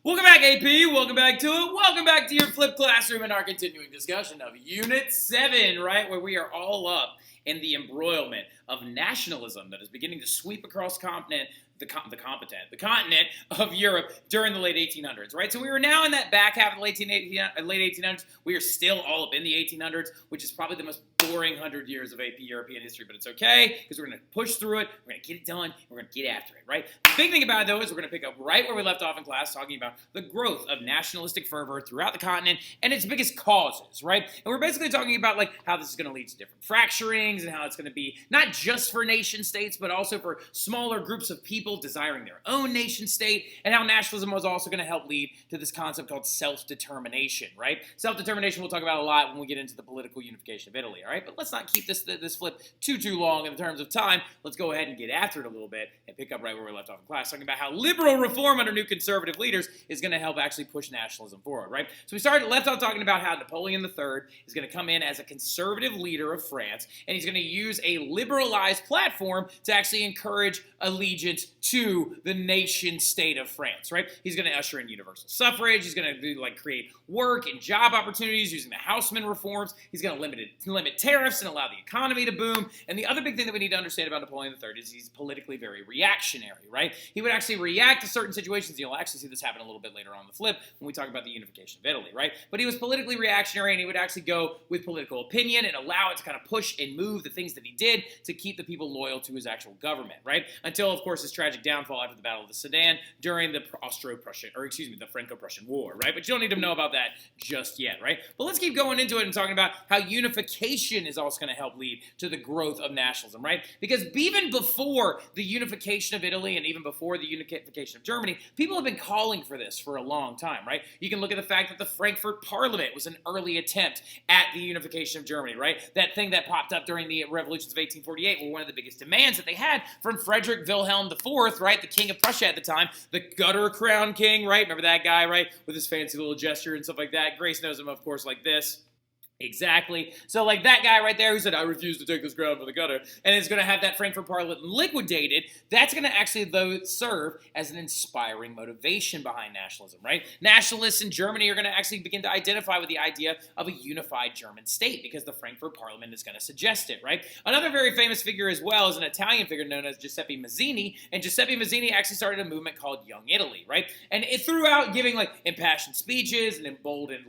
Welcome back, AP. Welcome back to it. Welcome back to your Flip Classroom and our continuing discussion of Unit 7, right, where we are all up in the embroilment of nationalism that is beginning to sweep across the continent of Europe during the late 1800s, right? So we were now in that back half of the late 1800s. We are still all up in the 1800s, which is probably the most boring 100 years of AP European history, but it's okay because we're going to push through it, we're going to get it done, and we're going to get after it, right? The big thing about it, though, is we're going to pick up right where we left off in class, talking about the growth of nationalistic fervor throughout the continent and its biggest causes, right? And we're basically talking about like how this is going to lead to different fracturings and how it's going to be not just for nation states, but also for smaller groups of people desiring their own nation state, and how nationalism was also going to help lead to this concept called self-determination, right? Self-determination we'll talk about a lot when we get into the political unification of Italy, all right? But let's not keep this flip too long in terms of time. Let's go ahead and get after it a little bit and pick up right where we left off in class, talking about how liberal reform under new conservative leaders is going to help actually push nationalism forward, right? So we left off talking about how Napoleon III is going to come in as a conservative leader of France, and he's going to use a liberalized platform to actually encourage allegiance to the nation state of France, right? He's going to usher in universal suffrage. He's going to create work and job opportunities using the Haussmann reforms. He's going to limit tariffs and allow the economy to boom. And the other big thing that we need to understand about Napoleon III is he's politically very reactionary, right? He would actually react to certain situations. You'll actually see this happen a little bit later on the flip when we talk about the unification of Italy, right? But he was politically reactionary, and he would actually go with political opinion and allow it to kind of push and move the things that he did to keep the people loyal to his actual government, right? Until, of course, his tragic downfall after the Battle of the Sedan during the the Franco-Prussian War, right? But you don't need to know about that just yet, right? But let's keep going into it and talking about how unification is also going to help lead to the growth of nationalism, right? Because even before the unification of Italy and even before the unification of Germany, people have been calling for this for a long time, right? You can look at the fact that the Frankfurt Parliament was an early attempt at the unification of Germany, right? That thing that popped up during the revolutions of 1848 were one of the biggest demands that they had from Frederick Wilhelm IV, right? The king of Prussia at the time, the gutter crown king, right? Remember that guy, right? With his fancy little gesture and stuff like that. Grace knows him, of course, like this. Exactly. So like that guy right there who said, I refuse to take this ground for the gutter, and is going to have that Frankfurt Parliament liquidated, that's going to actually, though, serve as an inspiring motivation behind nationalism, right? Nationalists in Germany are going to actually begin to identify with the idea of a unified German state because the Frankfurt Parliament is going to suggest it, right? Another very famous figure as well is an Italian figure known as Giuseppe Mazzini, and Giuseppe Mazzini actually started a movement called Young Italy, right? And it throughout giving like impassioned speeches and emboldened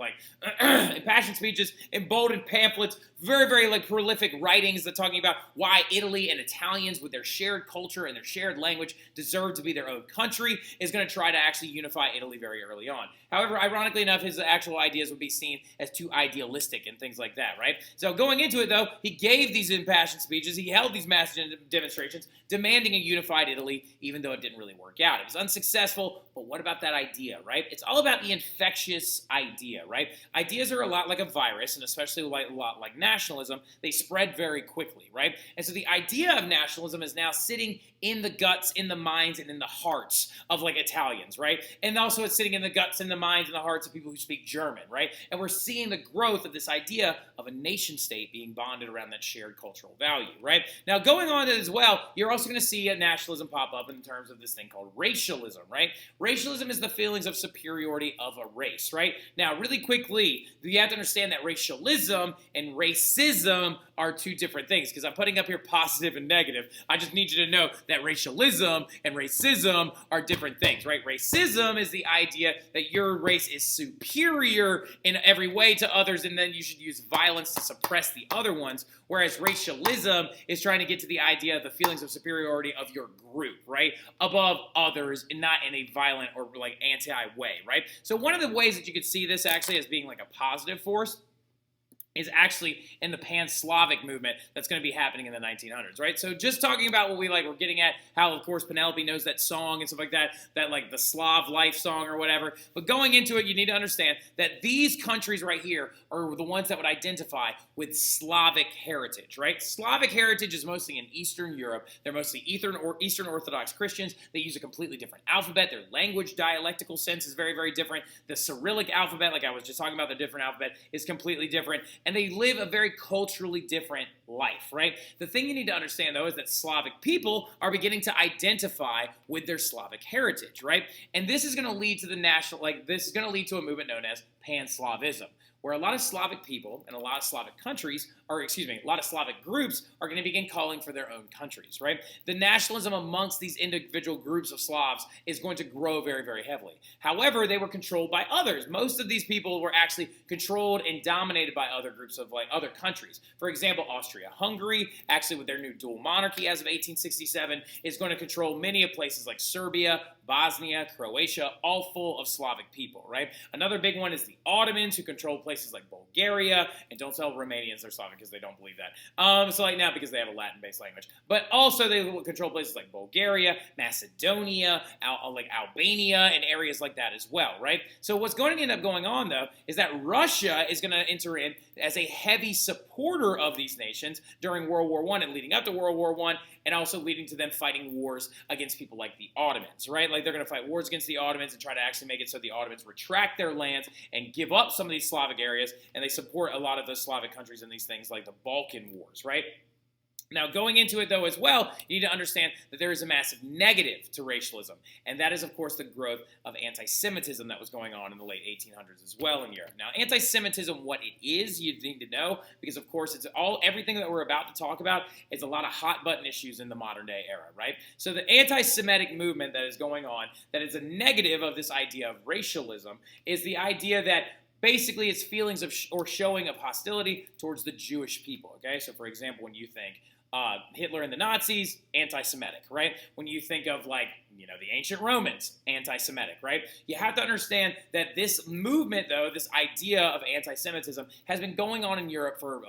pamphlets, very, very like prolific writings that talking about why Italy and Italians with their shared culture and their shared language deserve to be their own country, is going to try to actually unify Italy very early on. However, ironically enough, his actual ideas would be seen as too idealistic and things like that, right? So going into it, though, he gave these impassioned speeches, he held these mass demonstrations demanding a unified Italy, even though it didn't really work out. It was unsuccessful, but what about that idea, right? It's all about the infectious idea, right? Ideas are a lot like a virus, and especially a lot like nationalism, they spread very quickly, right? And so the idea of nationalism is now sitting in the guts, in the minds, and in the hearts of like Italians, right? And also it's sitting in the guts, in the minds, and the hearts of people who speak German, right? And we're seeing the growth of this idea of a nation state being bonded around that shared cultural value, right? Now going on as well, you're also going to see a nationalism pop up in terms of this thing called racialism, right? Racialism is the feelings of superiority of a race, right? Now really quickly, you have to understand that racialism and racism are two different things, because I'm putting up here positive and negative. I just need you to know that racialism and racism are different things, right? Racism is the idea that your race is superior in every way to others, and then you should use violence to suppress the other ones, whereas racialism is trying to get to the idea of the feelings of superiority of your group, right? Above others, and not in a violent or like anti-way, right? So one of the ways that you could see this actually as being like a positive force is actually in the pan-Slavic movement that's going to be happening in the 1900s, right? So just talking about what we're getting at, how, of course, Penelope knows that song and stuff like that like the Slav life song or whatever. But going into it, you need to understand that these countries right here are the ones that would identify with Slavic heritage, right? Slavic heritage is mostly in Eastern Europe. They're mostly Eastern Orthodox Christians. They use a completely different alphabet. Their language dialectical sense is very, very different. The Cyrillic alphabet, like I was just talking about, the different alphabet, is completely different. And they live a very culturally different life, right? The thing you need to understand, though, is that Slavic people are beginning to identify with their Slavic heritage, right? And this is going to lead to this is going to lead to a movement known as Pan-Slavism, where a lot of Slavic people and a lot of Slavic countries, a lot of Slavic groups are going to begin calling for their own countries, right? The nationalism amongst these individual groups of Slavs is going to grow very, very heavily. However, they were controlled by others. Most of these people were actually controlled and dominated by other groups of other countries. For example, Austria-Hungary, actually with their new dual monarchy as of 1867, is going to control many of places like Serbia, Bosnia, Croatia, all full of Slavic people, right? Another big one is the Ottomans, who control places like Bulgaria, and don't tell Romanians they're Slavic because they don't believe that. So now because they have a Latin-based language. But also they control places like Bulgaria, Macedonia, Albania, and areas like that as well, right? So what's going to end up going on, though, is that Russia is going to enter in as a heavy supporter of these nations during World War I and leading up to World War I, and also leading to them fighting wars against people like the Ottomans, right? Like they're going to fight wars against the Ottomans and try to actually make it so the Ottomans retract their lands and give up some of these Slavic areas, and they support a lot of those Slavic countries in these things like the Balkan Wars, right? Now, going into it, though, as well, you need to understand that there is a massive negative to racialism, and that is, of course, the growth of anti-Semitism that was going on in the late 1800s as well in Europe. Now, anti-Semitism, what it is, you need to know, because, of course, everything that we're about to talk about is a lot of hot-button issues in the modern-day era, right? So the anti-Semitic movement that is going on, that is a negative of this idea of racialism, is the idea that basically it's feelings of or showing of hostility towards the Jewish people, okay? So, for example, when you think Hitler and the Nazis, anti-Semitic, right? When you think of the ancient Romans, anti-Semitic, right? You have to understand that this movement, though, this idea of anti-Semitism has been going on in Europe for,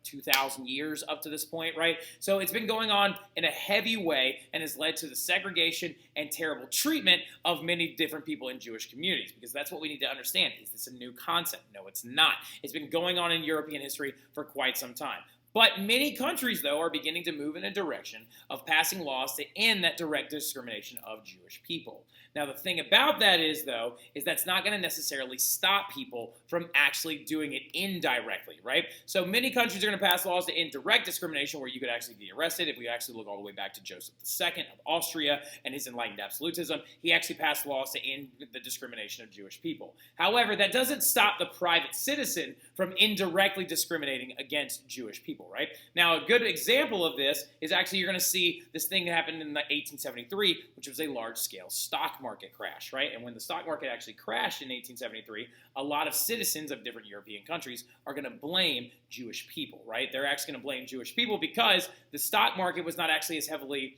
2,000 years up to this point, right? So it's been going on in a heavy way and has led to the segregation and terrible treatment of many different people in Jewish communities, because that's what we need to understand. Is this a new concept? No, it's not. It's been going on in European history for quite some time. But many countries, though, are beginning to move in a direction of passing laws to end that direct discrimination of Jewish people. Now, the thing about that is, though, is that's not going to necessarily stop people from actually doing it indirectly, right? So many countries are going to pass laws to end direct discrimination where you could actually be arrested. If we actually look all the way back to Joseph II of Austria and his enlightened absolutism, he actually passed laws to end the discrimination of Jewish people. However, that doesn't stop the private citizen from indirectly discriminating against Jewish people, right? Now, a good example of this is actually you're going to see this thing that happened in 1873, which was a large-scale stock market crash, right? And when the stock market actually crashed in 1873, a lot of citizens of different European countries are going to blame Jewish people, right? They're actually going to blame Jewish people because the stock market was not actually as heavily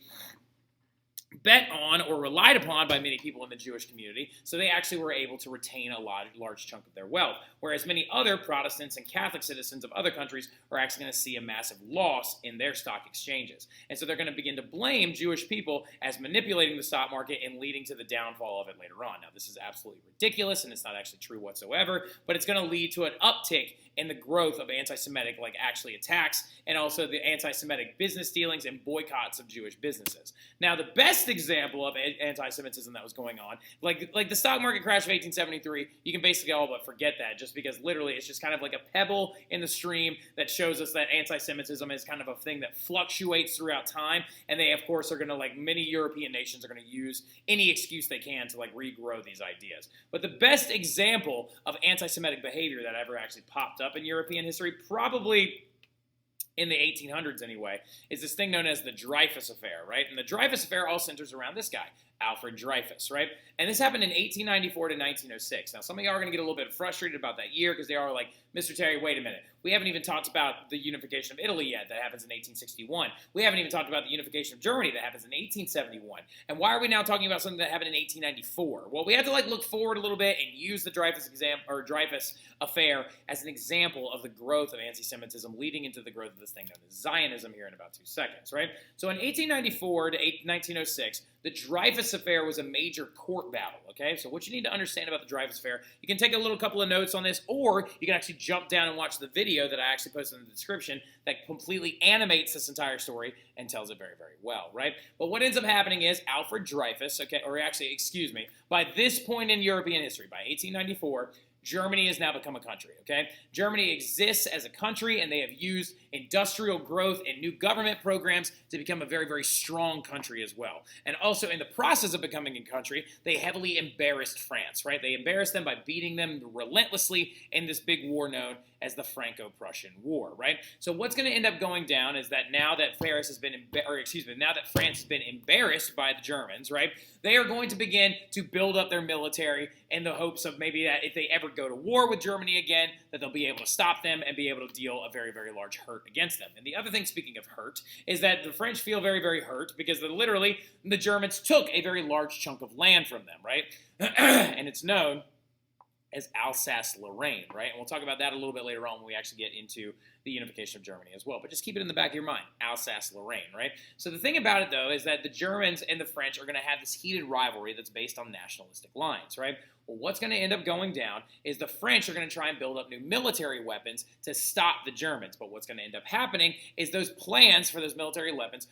bet on or relied upon by many people in the Jewish community, so they actually were able to retain a large chunk of their wealth, whereas many other Protestants and Catholic citizens of other countries are actually going to see a massive loss in their stock exchanges. And so they're going to begin to blame Jewish people as manipulating the stock market and leading to the downfall of it later on. Now, this is absolutely ridiculous, and it's not actually true whatsoever, but it's going to lead to an uptick in the growth of anti-Semitic, actually attacks, and also the anti-Semitic business dealings and boycotts of Jewish businesses. Now, the best example of anti-Semitism that was going on, like the stock market crash of 1873, you can basically all but forget that, just because literally it's just kind of like a pebble in the stream that shows us that anti-Semitism is kind of a thing that fluctuates throughout time, and they, of course, are going to, many European nations are going to use any excuse they can to, regrow these ideas. But the best example of anti-Semitic behavior that ever actually popped up in European history, probably in the 1800s anyway, is this thing known as the Dreyfus Affair, right? And the Dreyfus Affair all centers around this guy, Alfred Dreyfus, right? And this happened in 1894 to 1906. Now, some of y'all are going to get a little bit frustrated about that year because they are like, Mr. Terry, wait a minute. We haven't even talked about the unification of Italy yet. That happens in 1861. We haven't even talked about the unification of Germany. That happens in 1871. And why are we now talking about something that happened in 1894? Well, we have to look forward a little bit and use the Dreyfus Affair as an example of the growth of anti-Semitism leading into the growth of this thing known as Zionism here in about 2 seconds, right? So in 1894 to 1906, the Dreyfus Affair was a major court battle, okay? So what you need to understand about the Dreyfus Affair, you can take a couple of notes on this, or you can actually jump down and watch the video that I actually posted in the description that completely animates this entire story and tells it very, very well, right? But what ends up happening is Alfred Dreyfus, okay, or actually, excuse me, by this point in European history, by 1894, Germany has now become a country, okay? Germany exists as a country, and they have used industrial growth and new government programs to become a very, very strong country as well. And also, in the process of becoming a country, they heavily embarrassed France, right? They embarrassed them by beating them relentlessly in this big war known as the Franco-Prussian War, right? So what's going to end up going down is that now that France has been embarrassed by the Germans, right? They are going to begin to build up their military in the hopes of maybe that if they ever go to war with Germany again, that they'll be able to stop them and be able to deal a very, very large hurt against them. And the other thing, speaking of hurt, is that the French feel very, very hurt because literally the Germans took a very large chunk of land from them, right? And it's known as Alsace-Lorraine, right? And we'll talk about that a little bit later on when we actually get into the unification of Germany as well. But just keep it in the back of your mind, Alsace-Lorraine, right? So the thing about it, though, is that the Germans and the French are going to have this heated rivalry that's based on nationalistic lines, right? Well, what's going to end up going down is the French are going to try and build up new military weapons to stop the Germans. But what's going to end up happening is those plans for those military weapons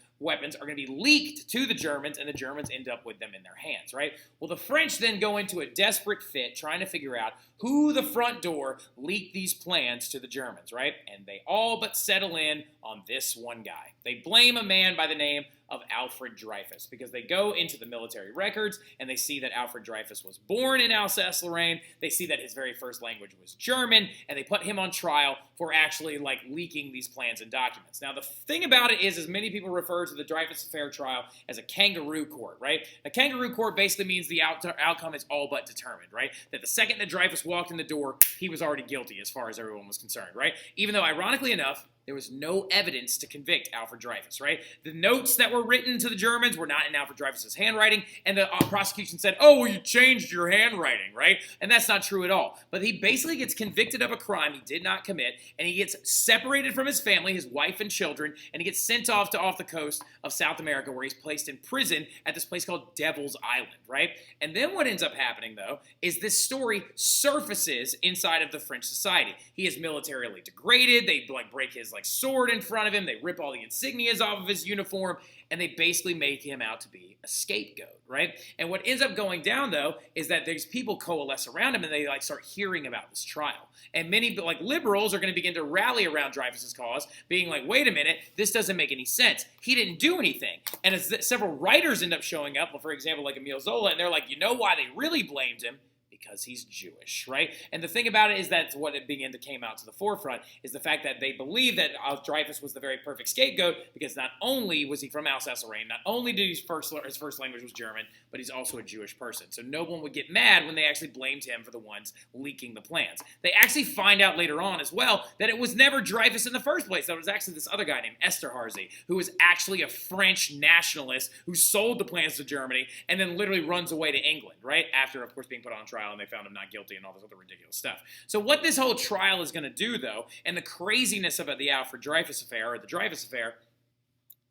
are going to be leaked to the Germans, and the Germans end up with them in their hands, right? Well, the French then go into a desperate fit trying to figure out who the front door leaked these plans to the Germans, right? And they all but settle in on this one guy. They blame a man by the name of Alfred Dreyfus because they go into the military records and they see that Alfred Dreyfus was born in Alsace-Lorraine. They see that his very first language was German, and they put him on trial for actually leaking these plans and documents. Now, the thing about it is many people refer to the Dreyfus Affair trial as a kangaroo court, right? A kangaroo court basically means the outcome is all but determined, right? That the second that Dreyfus walked in the door, he was already guilty as far as everyone was concerned, right? Even though, ironically enough, there was no evidence to convict Alfred Dreyfus, right? The notes that were written to the Germans were not in Alfred Dreyfus's handwriting, and the prosecution said, oh, well, you changed your handwriting, right? And that's not true at all. But he basically gets convicted of a crime he did not commit, and he gets separated from his family, his wife and children, and he gets sent off the coast of South America, where he's placed in prison at this place called Devil's Island, right? And then what ends up happening, though, is this story surfaces inside of the French society. He is militarily degraded. They break his sword in front of him. They rip all the insignias off of his uniform, and they basically make him out to be a scapegoat, right? And what ends up going down, though, is that these people coalesce around him, and they start hearing about this trial. And many liberals are going to begin to rally around Dreyfus's cause, being like, wait a minute, this doesn't make any sense. He didn't do anything. And as several writers end up showing up, for example, like Emile Zola, and they're like, you know why they really blamed him? Because he's Jewish, right? And the thing about it is that what it came out to the forefront is the fact that they believe that Dreyfus was the very perfect scapegoat because not only was he from Alsace-Lorraine, not only did his first language was German, but he's also a Jewish person. So no one would get mad when they actually blamed him for the ones leaking the plans. They actually find out later on as well that it was never Dreyfus in the first place. That was actually this other guy named Esterhazy, who was actually a French nationalist who sold the plans to Germany and then literally runs away to England, right? After, of course, being put on trial and they found him not guilty and all this other ridiculous stuff. So what this whole trial is going to do, though, and the craziness of the Alfred Dreyfus Affair, or the Dreyfus Affair,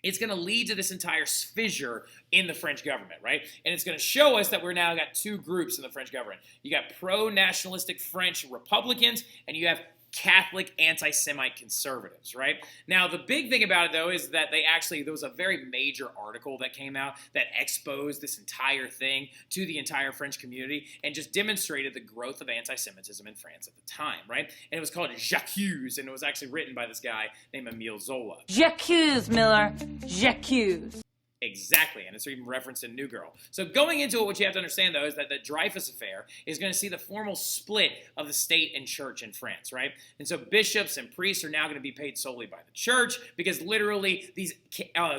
it's going to lead to this entire fissure in the French government, right? And it's going to show us that we're now got two groups in the French government. You got pro-nationalistic French Republicans, and you have Catholic anti-Semite conservatives, right? Now, the big thing about it, though, is that there was a very major article that came out that exposed this entire thing to the entire French community and just demonstrated the growth of anti-Semitism in France at the time, right? And it was called J'accuse, and it was actually written by this guy named Emile Zola. J'accuse, Miller. J'accuse. Exactly, and it's even referenced in New Girl. So going into it, what you have to understand, though, is that the Dreyfus Affair is going to see the formal split of the state and church in France, right? And so bishops and priests are now going to be paid solely by the church because literally these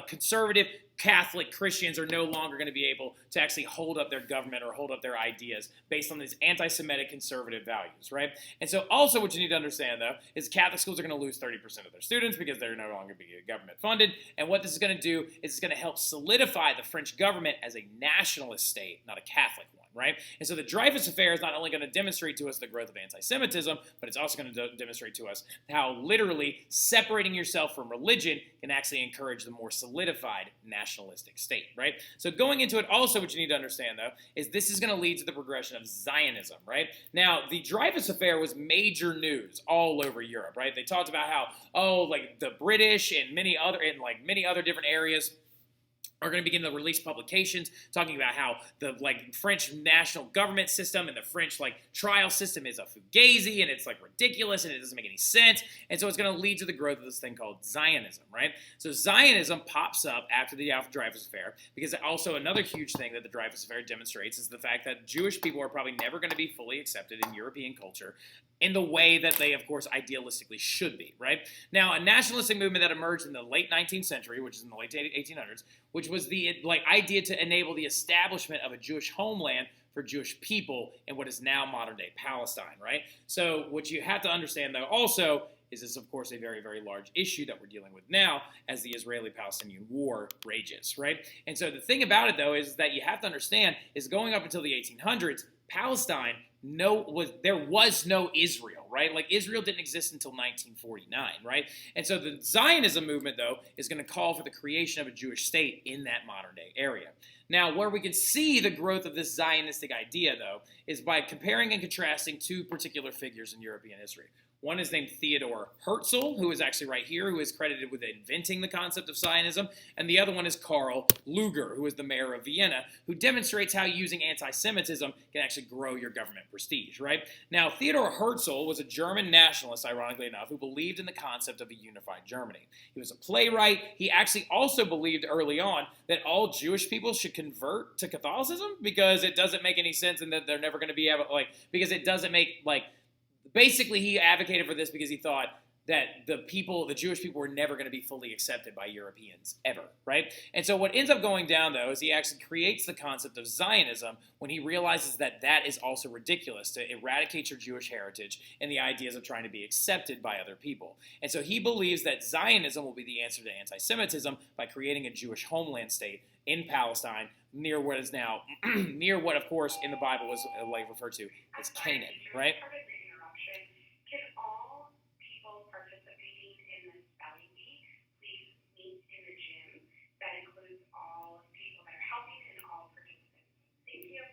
conservative Catholic Christians are no longer going to be able to actually hold up their government or hold up their ideas based on these anti-Semitic conservative values, right? And so also what you need to understand, though, is Catholic schools are going to lose 30% of their students because they're no longer being government funded. And what this is going to do is it's going to help solidify the French government as a nationalist state, not a Catholic one, right? And so the Dreyfus Affair is not only going to demonstrate to us the growth of anti-Semitism, but it's also going to demonstrate to us how literally separating yourself from religion can actually encourage the more solidified nationalistic state, right? So going into it, also what you need to understand, though, is this is going to lead to the progression of Zionism, right? Now, the Dreyfus Affair was major news all over Europe, right? They talked about how, the British and many other different areas are going to begin to release publications talking about how the French national government system and the French trial system is a fugazi and it's ridiculous and it doesn't make any sense. And so it's going to lead to the growth of this thing called Zionism, right? So Zionism pops up after the Dreyfus Affair because also another huge thing that the Dreyfus Affair demonstrates is the fact that Jewish people are probably never going to be fully accepted in European culture in the way that they, of course, idealistically should be, right? Now, a nationalistic movement that emerged in the late 19th century, which is in the late 1800s, which was the idea to enable the establishment of a Jewish homeland for Jewish people in what is now modern-day Palestine, right? So what you have to understand, though, also is this, of course, a very, very large issue that we're dealing with now as the Israeli-Palestinian war rages, right? And so the thing about it, though, is that you have to understand is going up until the 1800s, Palestine there was no Israel, right? Israel didn't exist until 1949, right? And so the Zionism movement, though, is going to call for the creation of a Jewish state in that modern-day area. Now, where we can see the growth of this Zionistic idea, though, is by comparing and contrasting two particular figures in European history. One is named Theodor Herzl, who is actually right here, who is credited with inventing the concept of Zionism. And the other one is Karl Lueger, who is the mayor of Vienna, who demonstrates how using anti-Semitism can actually grow your government prestige, right? Now, Theodor Herzl was a German nationalist, ironically enough, who believed in the concept of a unified Germany. He was a playwright. He actually also believed early on that all Jewish people should convert to Catholicism because it doesn't make any sense and that they're never going to be able, because it doesn't make, basically, he advocated for this because he thought that the Jewish people were never going to be fully accepted by Europeans ever, right? And so what ends up going down, though, is he actually creates the concept of Zionism when he realizes that that is also ridiculous to eradicate your Jewish heritage and the ideas of trying to be accepted by other people. And so he believes that Zionism will be the answer to anti-Semitism by creating a Jewish homeland state in Palestine near what is now, near what, of course, in the Bible is referred to as Canaan, right? Can all people participating in this spelling bee please meet in the gym? That includes all people that are helping and all participants. Thank you.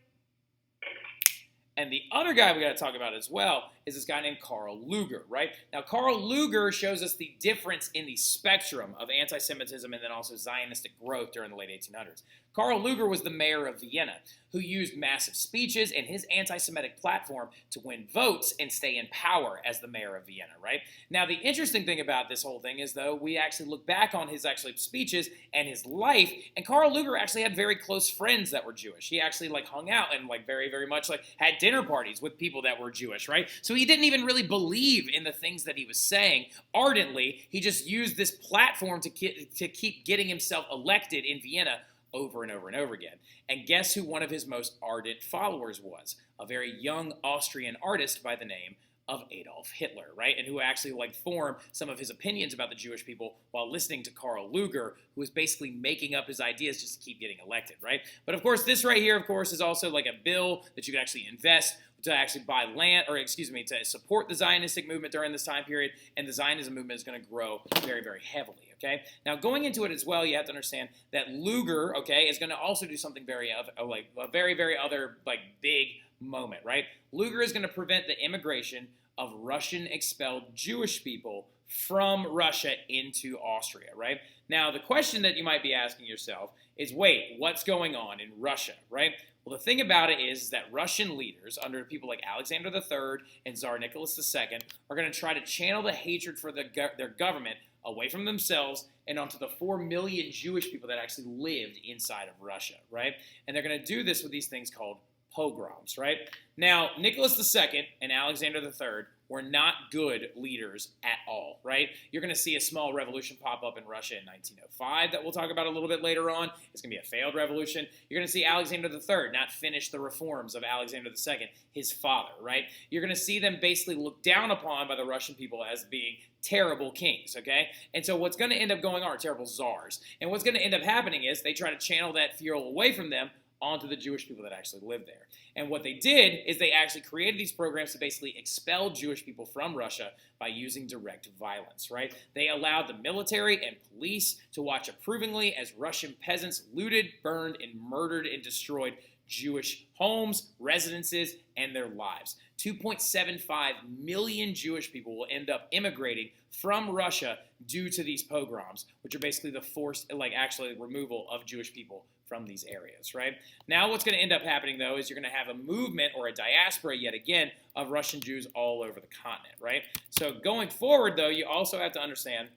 And the other guy we got to talk about as well is this guy named Karl Lueger, right? Now, Karl Lueger shows us the difference in the spectrum of anti-Semitism and then also Zionistic growth during the late 1800s. Karl Lueger was the mayor of Vienna, who used massive speeches and his anti-Semitic platform to win votes and stay in power as the mayor of Vienna, right? Now, the interesting thing about this whole thing is, though, we actually look back on his speeches and his life, and Karl Lueger actually had very close friends that were Jewish. He actually hung out and very, very much had dinner parties with people that were Jewish, right? So he didn't even really believe in the things that he was saying ardently. He just used this platform to keep getting himself elected in Vienna over and over and over again. And guess who one of his most ardent followers was? A very young Austrian artist by the name of Adolf Hitler, right? And who actually formed some of his opinions about the Jewish people while listening to Karl Lueger, who was basically making up his ideas just to keep getting elected, right? But of course, this right here, of course, is also a bill that you can actually invest to actually buy land, to support the Zionistic movement during this time period, and the Zionism movement is going to grow very, very heavily, okay? Now, going into it as well, you have to understand that Lueger, okay, is going to also do something very, a very, very other, big moment, right? Lueger is going to prevent the immigration of Russian-expelled Jewish people from Russia into Austria, right? Now, the question that you might be asking yourself is, wait, what's going on in Russia, right? Well, the thing about it is that Russian leaders, under people like Alexander III and Tsar Nicholas II, are going to try to channel the hatred for their government away from themselves and onto the 4 million Jewish people that actually lived inside of Russia, right? And they're going to do this with these things called pogroms, right? Now, Nicholas II and Alexander III were not good leaders at all, right? You're going to see a small revolution pop up in Russia in 1905 that we'll talk about a little bit later on. It's going to be a failed revolution. You're going to see Alexander III not finish the reforms of Alexander II, his father, right? You're going to see them basically looked down upon by the Russian people as being terrible kings, okay? And so what's going to end up going on are terrible czars. And what's going to end up happening is they try to channel that fuel away from them onto the Jewish people that actually live there. And what they did is they actually created these programs to basically expel Jewish people from Russia by using direct violence, right? They allowed the military and police to watch approvingly as Russian peasants looted, burned, and murdered and destroyed Jewish homes, residences, and their lives. 2.75 million Jewish people will end up immigrating from Russia due to these pogroms, which are basically the forced, actually removal of Jewish people from these areas, right? Now what's going to end up happening, though, is you're going to have a movement or a diaspora, yet again, of Russian Jews all over the continent, right? So going forward, though, you also have to understand,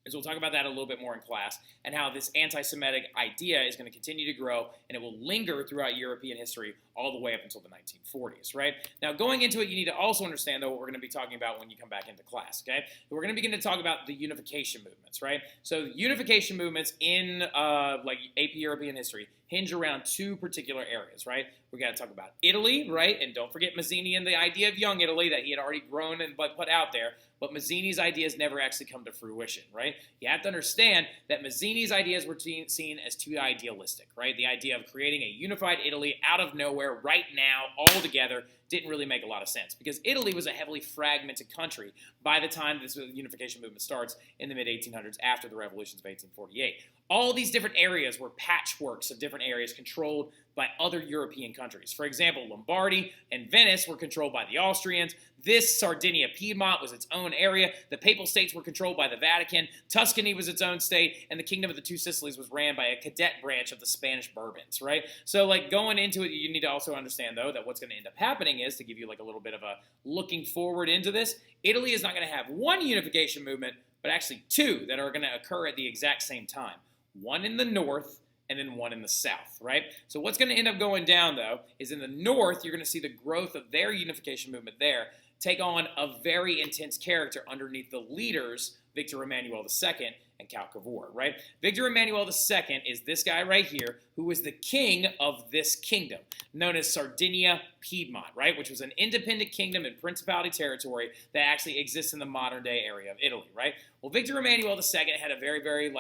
as we'll talk about that a little bit more in class, and how this anti-Semitic idea is going to continue to grow, and it will linger throughout European history all the way up until the 1940s, right? Now, going into it, you need to also understand, though, what we're going to be talking about when you come back into class, okay? We're going to begin to talk about the unification movements, right? So unification movements in, AP European history hinge around two particular areas, right? We got to talk about Italy, right? And don't forget Mazzini and the idea of young Italy that he had already grown and put out there. But Mazzini's ideas never actually come to fruition, right? You have to understand that Mazzini's ideas were seen as too idealistic, right? The idea of creating a unified Italy out of nowhere right now, all together, didn't really make a lot of sense because Italy was a heavily fragmented country by the time this unification movement starts in the mid-1800s after the revolutions of 1848. All these different areas were patchworks of different areas controlled by other European countries. For example, Lombardy and Venice were controlled by the Austrians. This Sardinia Piedmont was its own area. The Papal States were controlled by the Vatican. Tuscany was its own state. And the Kingdom of the Two Sicilies was ran by a cadet branch of the Spanish Bourbons, right? So, going into it, you need to also understand, though, that what's going to end up happening is, to give you a little bit of a looking forward into this, Italy is not going to have one unification movement, but actually two that are going to occur at the exact same time. One in the north and then one in the south, right? So what's going to end up going down, though, is in the north, you're going to see the growth of their unification movement there take on a very intense character underneath the leaders, Victor Emmanuel II and Count Cavour, right? Victor Emmanuel II is this guy right here who was the king of this kingdom, known as Sardinia Piedmont, right? Which was an independent kingdom in principality territory that actually exists in the modern-day area of Italy, right? Well, Victor Emmanuel II had a very, very,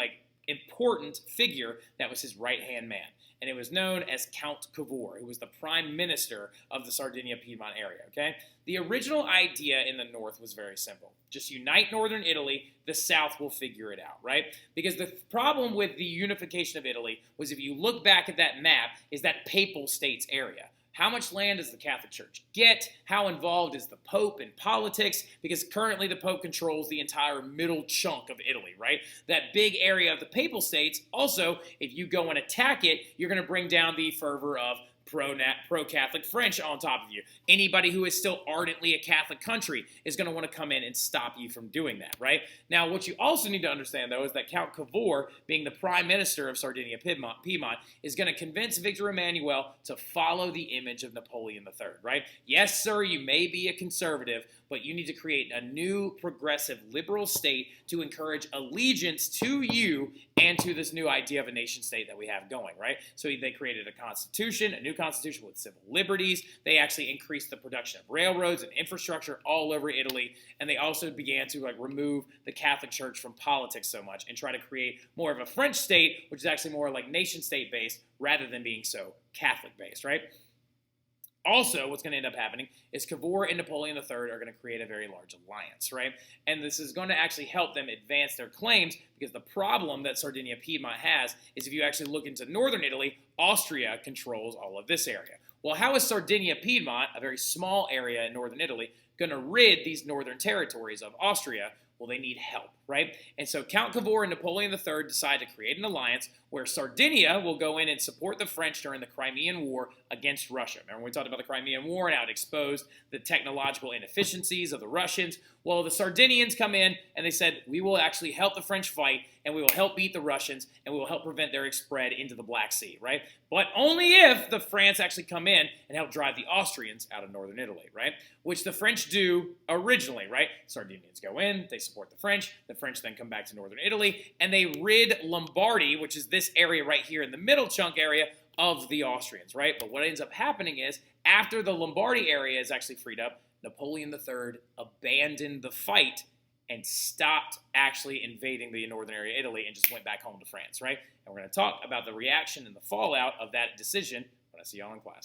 important figure that was his right-hand man. And it was known as Count Cavour, who was the prime minister of the Sardinia Piedmont area, okay? The original idea in the north was very simple. Just unite northern Italy, the south will figure it out, right? Because the problem with the unification of Italy was, if you look back at that map, is that Papal States area. How much land does the Catholic Church get? How involved is the Pope in politics? Because currently the Pope controls the entire middle chunk of Italy, right? That big area of the Papal States, also, if you go and attack it, you're going to bring down the fervor of pro-Catholic French on top of you. Anybody who is still ardently a Catholic country is going to want to come in and stop you from doing that, right? Now, what you also need to understand, though, is that Count Cavour, being the prime minister of Sardinia Piedmont, is going to convince Victor Emmanuel to follow the image of Napoleon III, right? Yes, sir, you may be a conservative, but you need to create a new progressive liberal state to encourage allegiance to you and to this new idea of a nation state that we have going, right? So they created a constitution, a new constitution with civil liberties. They actually increased the production of railroads and infrastructure all over Italy, and they also began to remove the Catholic Church from politics so much and try to create more of a French state, which is actually more nation state based rather than being so Catholic based, right? Also, what's going to end up happening is Cavour and Napoleon III are going to create a very large alliance, right? And this is going to actually help them advance their claims, because the problem that Sardinia Piedmont has is, if you actually look into northern Italy, Austria controls all of this area. Well, how is Sardinia Piedmont, a very small area in northern Italy, going to rid these northern territories of Austria? Well, they need help, right? And so Count Cavour and Napoleon III decide to create an alliance where Sardinia will go in and support the French during the Crimean War against Russia. Remember, we talked about the Crimean War and how it exposed the technological inefficiencies of the Russians. Well, the Sardinians come in and they said, we will actually help the French fight, and we will help beat the Russians, and we will help prevent their spread into the Black Sea, right? But only if the France actually come in and help drive the Austrians out of northern Italy, right? Which the French do originally, right? Sardinians go in, they support the French then come back to northern Italy, and they rid Lombardy, which is this area right here in the middle chunk area, of the Austrians, right? But what ends up happening is, after the Lombardy area is actually freed up, Napoleon III abandoned the fight and stopped actually invading the northern area of Italy and just went back home to France, right? And we're going to talk about the reaction and the fallout of that decision when I see y'all in class.